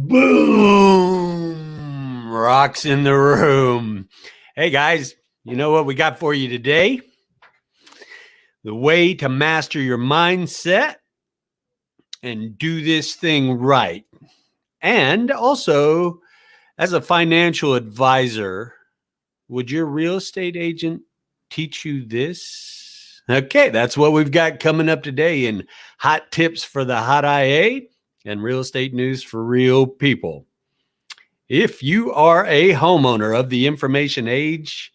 Boom! Rocks in the room. Hey guys, you know what we got for you today? The way to master your mindset and do this thing right. And also, as a financial advisor, would your real estate agent teach you this? Okay, that's what we've got coming up today in Hot Tips for the Hot IA and Real Estate News for Real People. If you are a homeowner of the information age,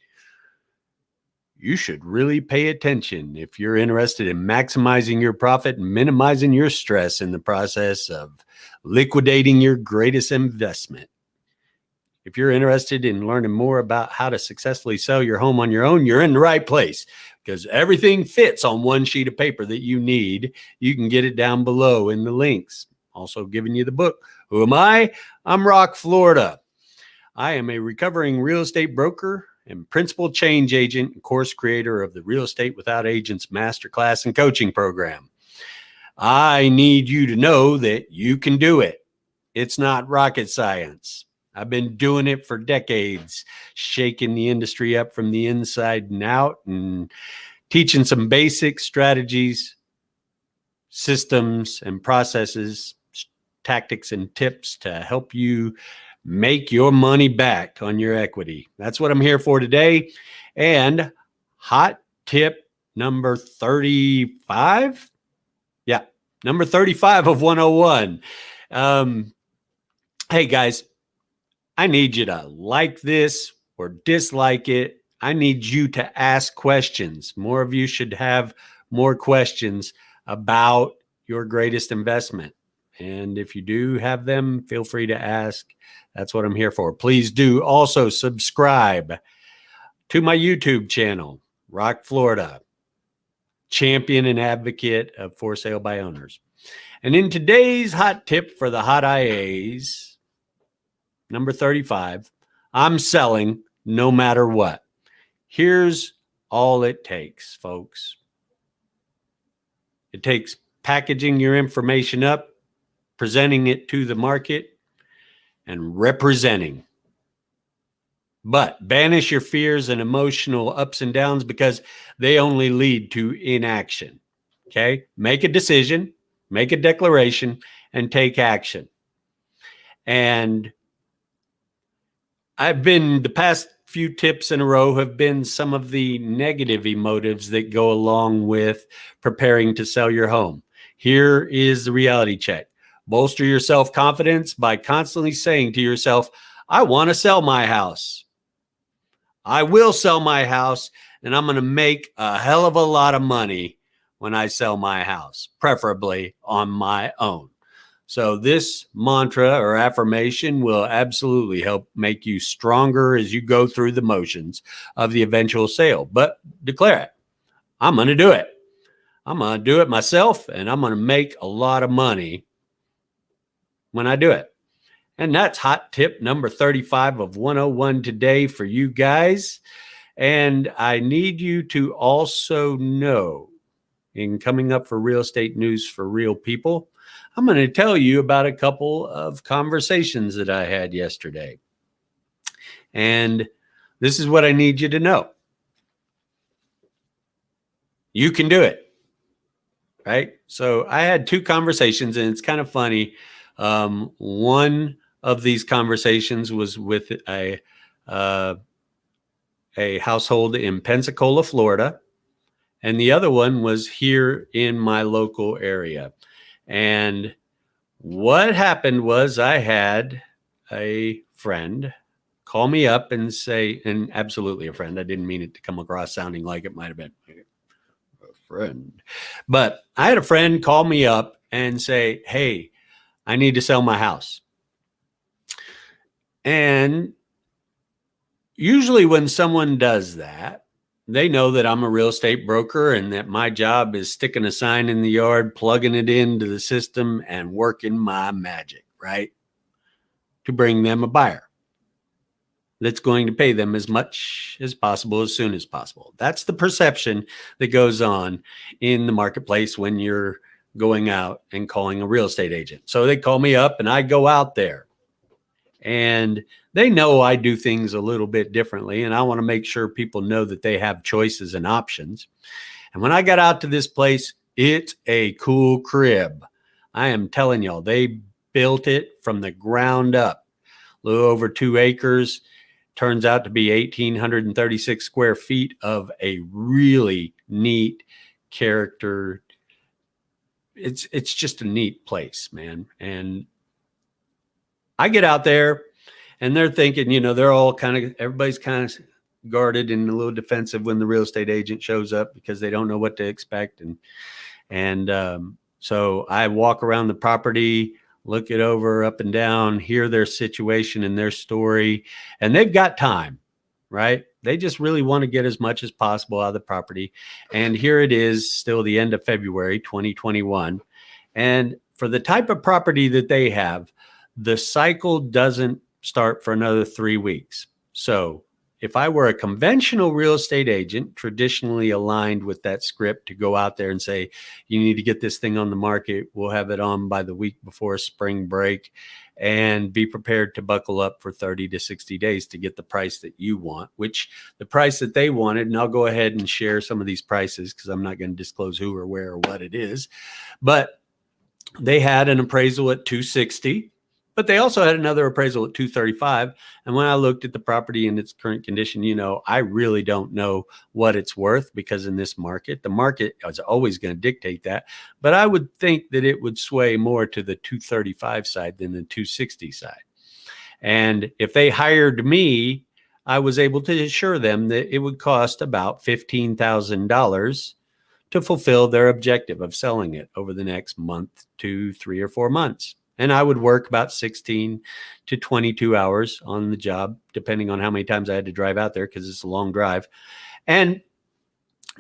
you should really pay attention if you're interested in maximizing your profit and minimizing your stress in the process of liquidating your greatest investment. If you're interested in learning more about how to successfully sell your home on your own, you're in the right place because everything fits on one sheet of paper that you need. You can get it down below in the links. Also giving you the book. Who am I? I'm Rock, Florida. I am a recovering real estate broker and principal change agent and course creator of the Real Estate Without Agents Masterclass and Coaching Program. I need you to know that you can do it. It's not rocket science. I've been doing it for decades, shaking the industry up from the inside and out and teaching some basic strategies, systems, and processes, tactics and tips to help you make your money back on your equity. That's what I'm here for today. And hot tip number 35. Yeah, number 35 of 101. Hey guys, I need you to like this or dislike it. I need you to ask questions. More of you should have more questions about your greatest investment. And if you do have them, feel free to ask. That's what I'm here for. Please do also subscribe to my YouTube channel, Rock Florida, champion and advocate of for sale by owners. And in today's hot tip for the hot IAs, number 35, I'm selling no matter what. Here's all it takes, folks. It takes packaging your information up, presenting it to the market, and representing. But banish your fears and emotional ups and downs because they only lead to inaction. Okay? Make a decision, make a declaration, and take action. And the past few tips in a row have been some of the negative emotives that go along with preparing to sell your home. Here is the reality check. Bolster your self-confidence by constantly saying to yourself, I want to sell my house. I will sell my house, and I'm going to make a hell of a lot of money when I sell my house, preferably on my own. So this mantra or affirmation will absolutely help make you stronger as you go through the motions of the eventual sale. But declare it. I'm going to do it. I'm going to do it myself, and I'm going to make a lot of money when I do it. And that's hot tip number 35 of 101 today for you guys. And I need you to also know, in coming up for real estate news for real people, I'm going to tell you about a couple of conversations that I had yesterday. And this is what I need you to know. You can do it, right? So I had two conversations, and it's kind of funny. One of these conversations was with a household in Pensacola, Florida, and the other one was here in my local area. And what happened was I had a friend call me up and say, and absolutely a friend, I didn't mean it to come across sounding like it might have been a friend, but I had a friend call me up and say, hey, I need to sell my house. And usually when someone does that, they know that I'm a real estate broker and that my job is sticking a sign in the yard, plugging it into the system, and working my magic, right? To bring them a buyer that's going to pay them as much as possible, as soon as possible. That's the perception that goes on in the marketplace when you're going out and calling a real estate agent. So they call me up and I go out there And they know I do things a little bit differently, and I want to make sure people know that they have choices and options. And when I got out to this place, it's a cool crib. I am telling y'all, they built it from the ground up. A little over 2 acres. Turns out to be 1,836 square feet of a really neat character. It's just a neat place, man. And I get out there and they're thinking, they're all everybody's kind of guarded and a little defensive when the real estate agent shows up because they don't know what to expect. So I walk around the property, look it over up and down, hear their situation and their story, and they've got time, right? They just really want to get as much as possible out of the property. And here it is, still the end of February, 2021. And for the type of property that they have, the cycle doesn't start for another 3 weeks. So if I were a conventional real estate agent, traditionally aligned with that script to go out there and say, you need to get this thing on the market, we'll have it on by the week before spring break, and be prepared to buckle up for 30 to 60 days to get the price that you want, which the price that they wanted, and I'll go ahead and share some of these prices because I'm not going to disclose who or where or what it is, but they had an appraisal at 260. But they also had another appraisal at 235. And when I looked at the property in its current condition, I really don't know what it's worth because in this market, the market is always going to dictate that. But I would think that it would sway more to the 235 side than the 260 side. And if they hired me, I was able to assure them that it would cost about $15,000 to fulfill their objective of selling it over the next month to 3 or 4 months. And I would work about 16 to 22 hours on the job, depending on how many times I had to drive out there because it's a long drive. And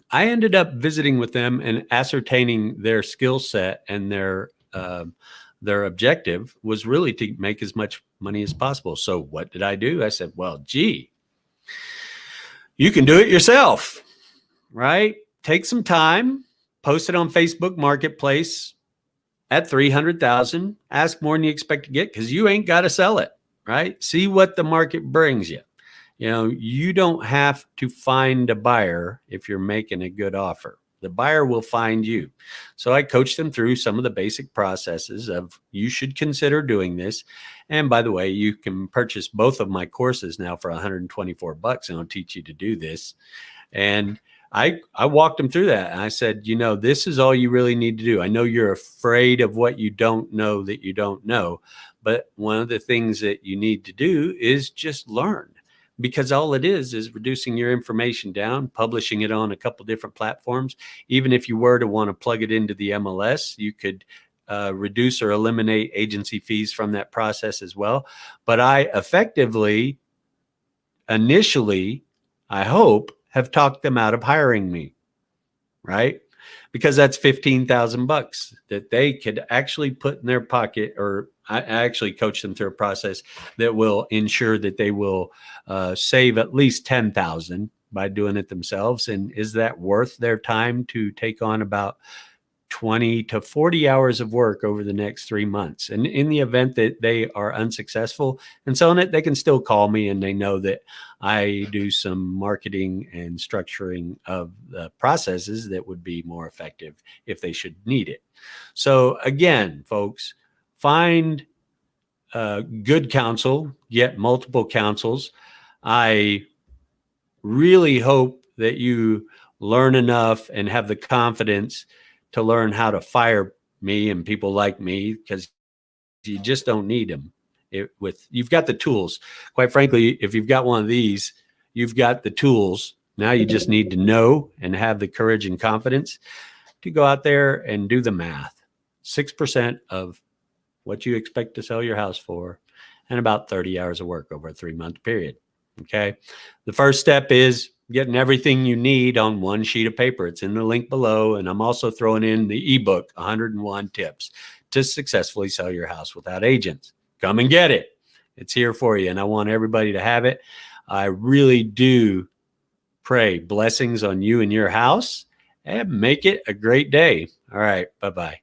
I ended up visiting with them and ascertaining their skill set, and their objective was really to make as much money as possible. So what did I do? I said, well, gee, you can do it yourself, right? Take some time, post it on Facebook Marketplace at 300,000, ask more than you expect to get because you ain't got to sell it, right? See what the market brings you. You don't have to find a buyer if you're making a good offer. The buyer will find you. So I coached them through some of the basic processes of you should consider doing this. And by the way, you can purchase both of my courses now for $124 and I'll teach you to do this. And I walked them through that. And I said, this is all you really need to do. I know you're afraid of what you don't know that you don't know. But one of the things that you need to do is just learn, because all it is reducing your information down, publishing it on a couple different platforms. Even if you were to want to plug it into the MLS, you could reduce or eliminate agency fees from that process as well. But I effectively, initially, I hope, have talked them out of hiring me, right? Because that's $15,000 that they could actually put in their pocket, or I actually coach them through a process that will ensure that they will save at least $10,000 by doing it themselves. And is that worth their time to take on about 20 to 40 hours of work over the next 3 months? And in the event that they are unsuccessful and selling it, they can still call me, and they know that I do some marketing and structuring of the processes that would be more effective if they should need it. So again, folks, find good counsel, get multiple counsels. I really hope that you learn enough and have the confidence to learn how to fire me and people like me, because you just don't need them. You've got the tools. Quite frankly, if you've got one of these, you've got the tools. Now you just need to know and have the courage and confidence to go out there and do the math. 6% of what you expect to sell your house for, and about 30 hours of work over a 3-month period. Okay. The first step is getting everything you need on one sheet of paper. It's in the link below. And I'm also throwing in the ebook, 101 Tips to Successfully Sell Your House Without Agents. Come and get it. It's here for you. And I want everybody to have it. I really do pray blessings on you and your house, and make it a great day. All right. Bye-bye.